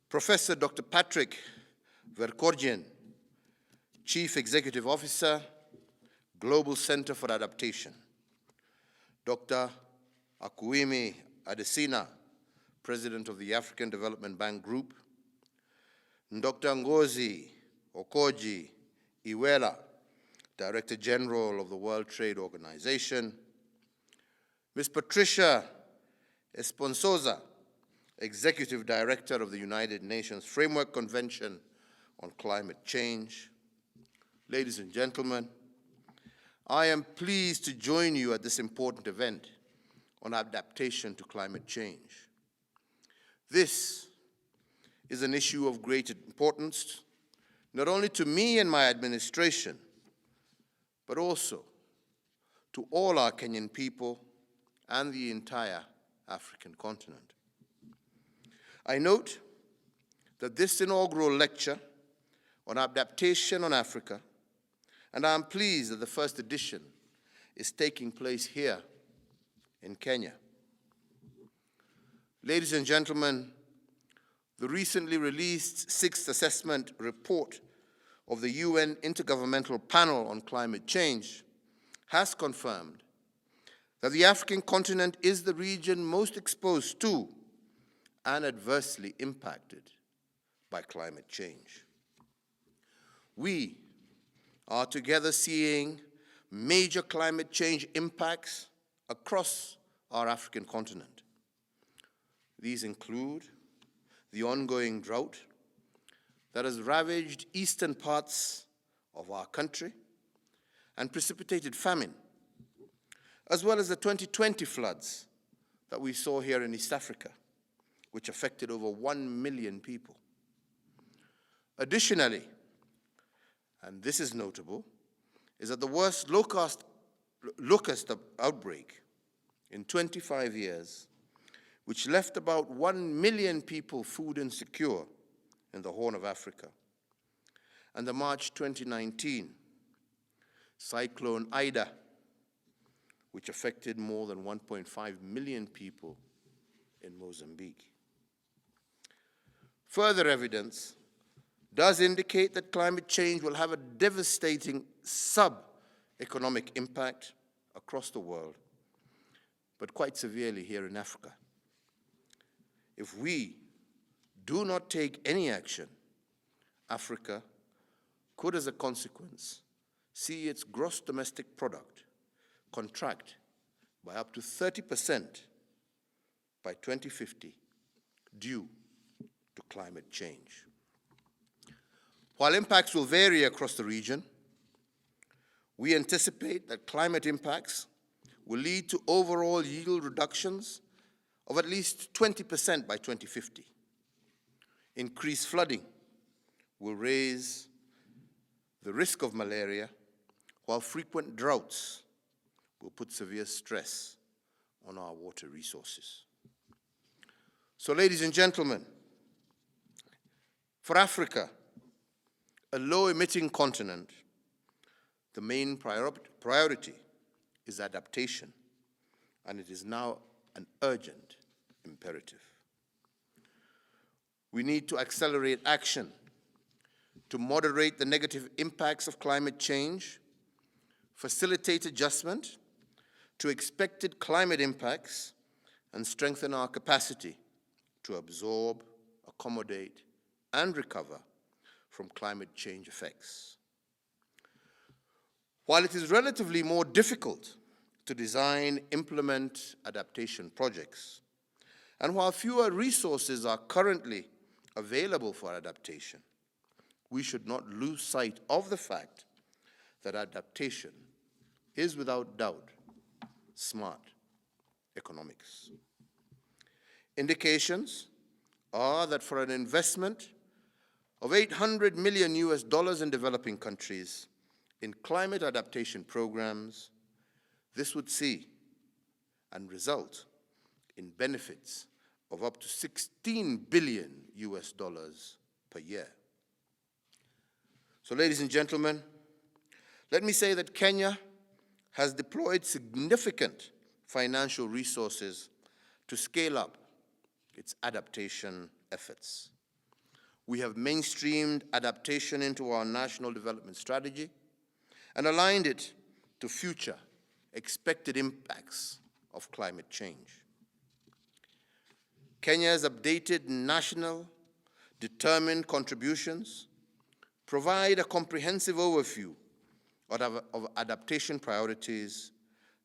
Professor Dr. Patrick Verkorjian, Chief Executive Officer, Global Center for Adaptation. Dr. Akuimi Adesina, President of the African Development Bank Group. Dr. Ngozi Okoji Iweala, Director General of the World Trade Organization. Ms. Patricia Esponsoza, Executive Director of the United Nations Framework Convention on Climate Change. Ladies and gentlemen, I am pleased to join you at this important event on adaptation to climate change. This is an issue of great importance, not only to me and my administration, but also to all our Kenyan people and the entire African continent. I note that this inaugural lecture on adaptation on Africa, and I am pleased that the first edition is taking place here in Kenya. Ladies and gentlemen, the recently released sixth assessment report of the UN Intergovernmental Panel on Climate Change has confirmed that the African continent is the region most exposed to and adversely impacted by climate change. We are together seeing major climate change impacts across our African continent. These include the ongoing drought that has ravaged eastern parts of our country and precipitated famine, as well as the 2020 floods that we saw here in East Africa, which affected over 1 million people. Additionally, and this is notable, is that the worst locust outbreak in 25 years, which left about 1 million people food insecure in the Horn of Africa, and the March 2019 Cyclone Ida, which affected more than 1.5 million people in Mozambique. Further evidence does indicate that climate change will have a devastating sub-economic impact across the world, but quite severely here in Africa. If we do not take any action, Africa could, as a consequence, see its gross domestic product contract by up to 30% by 2050 due to climate change. While impacts will vary across the region, we anticipate that climate impacts will lead to overall yield reductions of at least 20% by 2050. Increased flooding will raise the risk of malaria, while frequent droughts will put severe stress on our water resources. So, ladies and gentlemen, for Africa, a low-emitting continent, the main priority is adaptation, and it is now an urgent imperative. We need to accelerate action to moderate the negative impacts of climate change, facilitate adjustment to expected climate impacts, and strengthen our capacity to absorb, accommodate, and recover from climate change effects. While it is relatively more difficult to design, implement adaptation projects, and while fewer resources are currently available for adaptation, we should not lose sight of the fact that adaptation is without doubt smart economics. Indications are that for an investment of $800 million in developing countries in climate adaptation programs, this would see and result in benefits of up to $16 billion per year. So, ladies and gentlemen, let me say that Kenya has deployed significant financial resources to scale up its adaptation efforts. we have mainstreamed adaptation into our national development strategy and aligned it to future expected impacts of climate change. Kenya's updated national determined contributions provide a comprehensive overview of adaptation priorities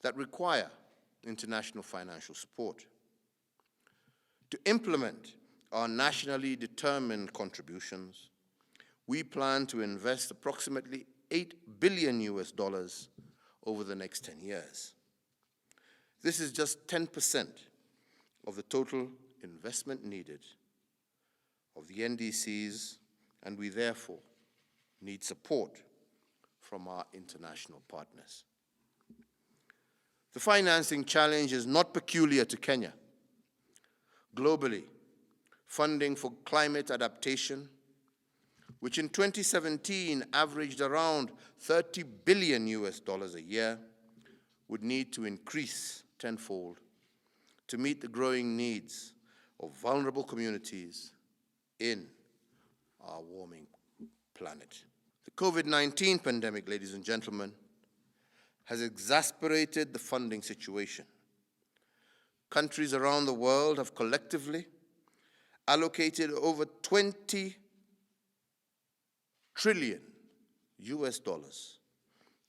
that require international financial support. To implement our nationally determined contributions, we plan to invest approximately $8 billion over the next 10 years. This is just 10% of the total investment needed of the NDCs, and we therefore need support from our international partners. The financing challenge is not peculiar to Kenya. Globally, funding for climate adaptation, which in 2017 averaged around $30 billion a year, would need to increase tenfold to meet the growing needs of vulnerable communities in our warming planet. The COVID-19 pandemic, ladies and gentlemen, has exacerbated the funding situation. Countries around the world have collectively allocated over $20 trillion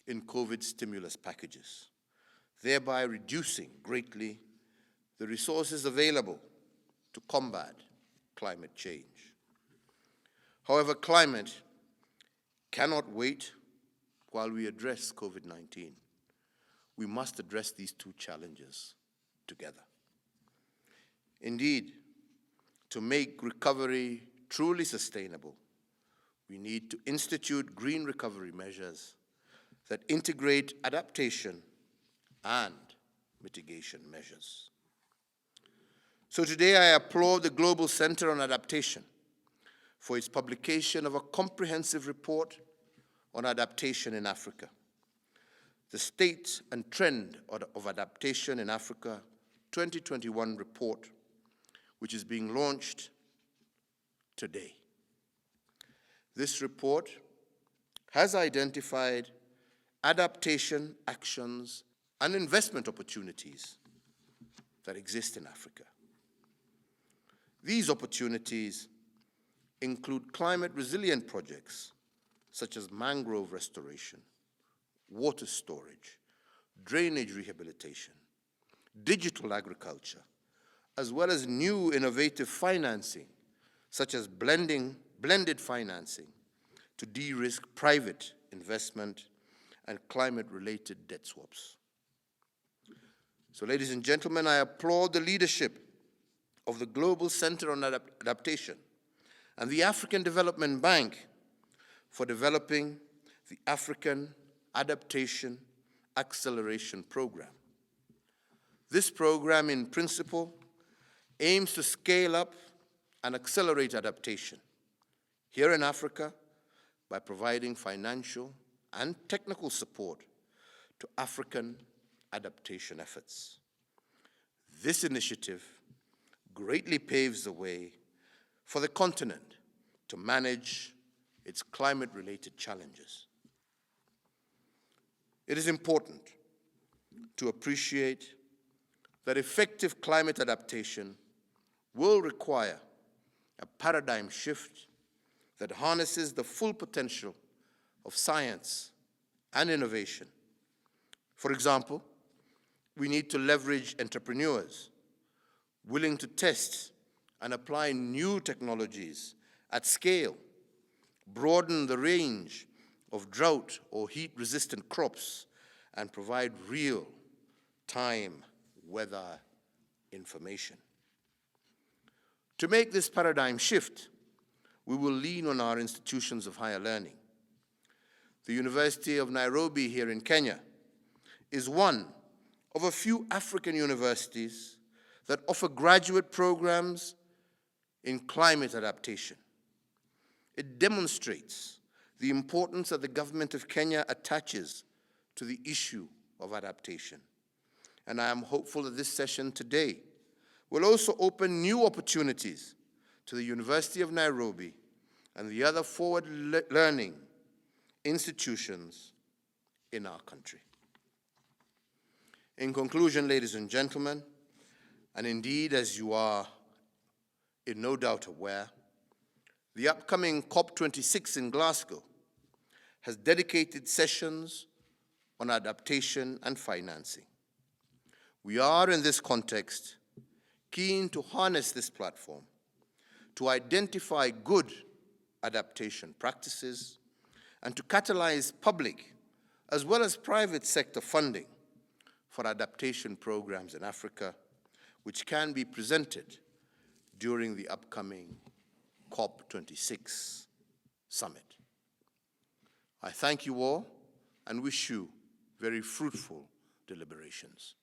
in COVID stimulus packages, thereby reducing greatly the resources available to combat climate change. However, climate cannot wait while we address COVID-19. We must address these two challenges together. Indeed, to make recovery truly sustainable, we need to institute green recovery measures that integrate adaptation and mitigation measures. So today I applaud the Global Center on Adaptation for its publication of a comprehensive report on adaptation in Africa, the State and Trend of Adaptation in Africa 2021 report, which is being launched today. This report has identified adaptation actions and investment opportunities that exist in Africa. These opportunities include climate-resilient projects such as mangrove restoration, water storage, drainage rehabilitation, digital agriculture, as well as new innovative financing such as blended financing to de-risk private investment and climate-related debt swaps. So, ladies and gentlemen, I applaud the leadership of the Global Center on Adaptation and the African Development Bank for developing the African Adaptation Acceleration Program. This program, in principle, aims to scale up and accelerate adaptation here in Africa by providing financial and technical support to African adaptation efforts. This initiative greatly paves the way for the continent to manage its climate-related challenges. It is important to appreciate that effective climate adaptation will require a paradigm shift that harnesses the full potential of science and innovation. For example, we need to leverage entrepreneurs willing to test and apply new technologies at scale, broaden the range of drought or heat-resistant crops, and provide real-time weather information. To make this paradigm shift, we will lean on our institutions of higher learning. The University of Nairobi here in Kenya is one of a few African universities that offer graduate programs in climate adaptation. It demonstrates the importance that the government of Kenya attaches to the issue of adaptation. And I am hopeful that this session today will also open new opportunities to the University of Nairobi and the other forward-learning institutions in our country. In conclusion, ladies and gentlemen, and indeed as you are in no doubt aware, the upcoming COP26 in Glasgow has dedicated sessions on adaptation and financing. We are, in this context, keen to harness this platform to identify good adaptation practices and to catalyze public as well as private sector funding for adaptation programs in Africa, which can be presented during the upcoming COP26 summit. I thank you all and wish you very fruitful deliberations.